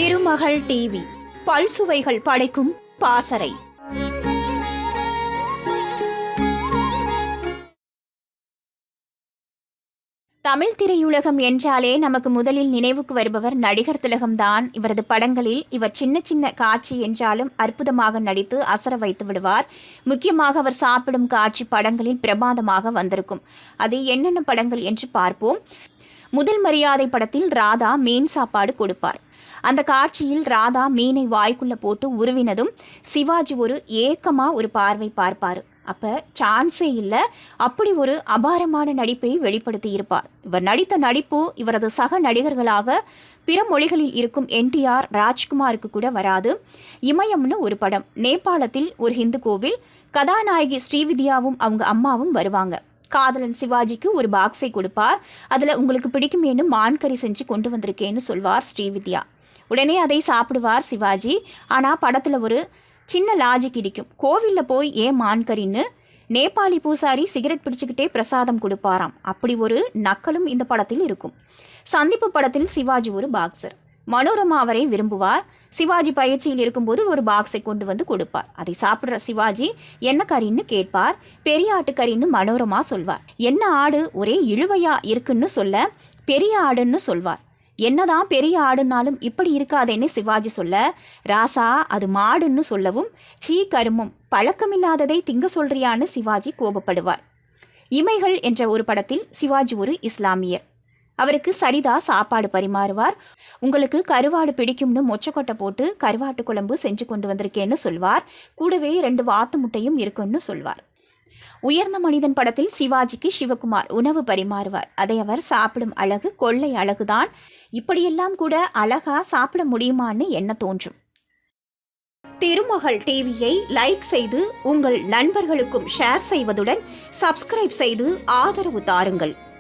திருமகள் TV பல்சுவைகள் படைக்கும் பாசறை. தமிழ் திரையுலகம் என்றாலே நமக்கு முதலில் நினைவுக்கு வருபவர் நடிகர் திலகம்தான். இவரது படங்களில் இவர் சின்ன சின்ன காட்சி என்றாலும் அற்புதமாக நடித்து அசர வைத்து விடுவார். முக்கியமாக அவர் சாப்பிடும் காட்சி படங்களில் பிரமாதமாக வந்திருக்கும். அது என்னென்ன படங்கள் என்று பார்ப்போம். முதல் மரியாதை படத்தில் ராதா மீன் சாப்பாடு கொடுப்பார். அந்த காட்சியில் ராதா மீனை வாய்க்குள்ளே போட்டு உருவினதும் சிவாஜி ஒரு ஏக்கமாக ஒரு பார்வை பார்ப்பார். அப்போ சான்ஸே இல்லை, அப்படி ஒரு அபாரமான நடிப்பை வெளிப்படுத்தி இருப்பார். இவர் நடித்த நடிப்பு இவரது சக நடிகர்களாக பிற மொழிகளில் இருக்கும் என்டிஆர், ராஜ்குமாருக்கு கூட வராது. இமயம்னு ஒரு படம், நேபாளத்தில் ஒரு ஹிந்து கோவில், கதாநாயகி ஸ்ரீவித்யாவும் அவங்க அம்மாவும் வருவாங்க. காதலன் சிவாஜிக்கு ஒரு பாக்ஸை கொடுப்பார். அதில் உங்களுக்கு பிடிக்குமேனு மான்கறி செஞ்சு கொண்டு வந்திருக்கேன்னு சொல்வார் ஸ்ரீவித்யா. உடனே அதை சாப்பிடுவார் சிவாஜி. ஆனால் படத்தில் ஒரு சின்ன லாஜிக் இடிக்கும். கோவிலில் போய் ஏன் மான்கறின்னு நேபாளி பூசாரி சிகரெட் பிடிச்சிக்கிட்டே பிரசாதம் கொடுப்பாராம். அப்படி ஒரு நக்கலும் இந்த படத்தில் இருக்கும். சந்திப்பு படத்தில் சிவாஜி ஒரு பாக்ஸர். மனோரமா அவரை விரும்புவார். சிவாஜி பயிற்சியில் இருக்கும்போது ஒரு பாக்ஸை கொண்டு வந்து கொடுப்பார். அதை சாப்பிட்ற சிவாஜி என்ன கறின்னு கேட்பார். பெரிய ஆட்டு கறின்னு மனோரமா சொல்வார். என்ன ஆடு ஒரே இழுவையா இருக்குன்னு சொல்ல பெரிய ஆடுன்னு சொல்வார். என்னதான் பெரிய ஆடுனாலும் இப்படி இருக்காதேன்னு சிவாஜி சொல்ல ராசா அது மாடுன்னு சொல்லவும் சீ கருமம் பழக்கமில்லாததை திங்க சொல்றியான்னு சிவாஜி கோபப்படுவார். இமைகள் என்ற ஒரு படத்தில் சிவாஜி ஒரு இஸ்லாமியர். அவருக்கு சரிதா சாப்பாடு பரிமாறுவார். உங்களுக்கு கருவாடு பிடிக்கும்னு மொச்சக்கொட்டை போட்டு கருவாட்டு குழம்பு செஞ்சு கொண்டு வந்திருக்கேன்னு சொல்வார். கூடவே 2 வாத்து முட்டையும் இருக்குன்னு சொல்வார். உயர்ந்த மனிதன் படத்தில் சிவாஜிக்கு சிவகுமார் உணவு பரிமாறுவார். அதை அவர் சாப்பிடும் அழகு கொள்ளை அழகுதான். இப்படியெல்லாம் கூட அழகா சாப்பிட முடியுமான்னு என்ன தோன்றும். திருமகள் டிவியை லைக் செய்து உங்கள் நண்பர்களுக்கும் ஷேர் செய்வதுடன் சப்ஸ்கிரைப் செய்து ஆதரவு தாருங்கள்.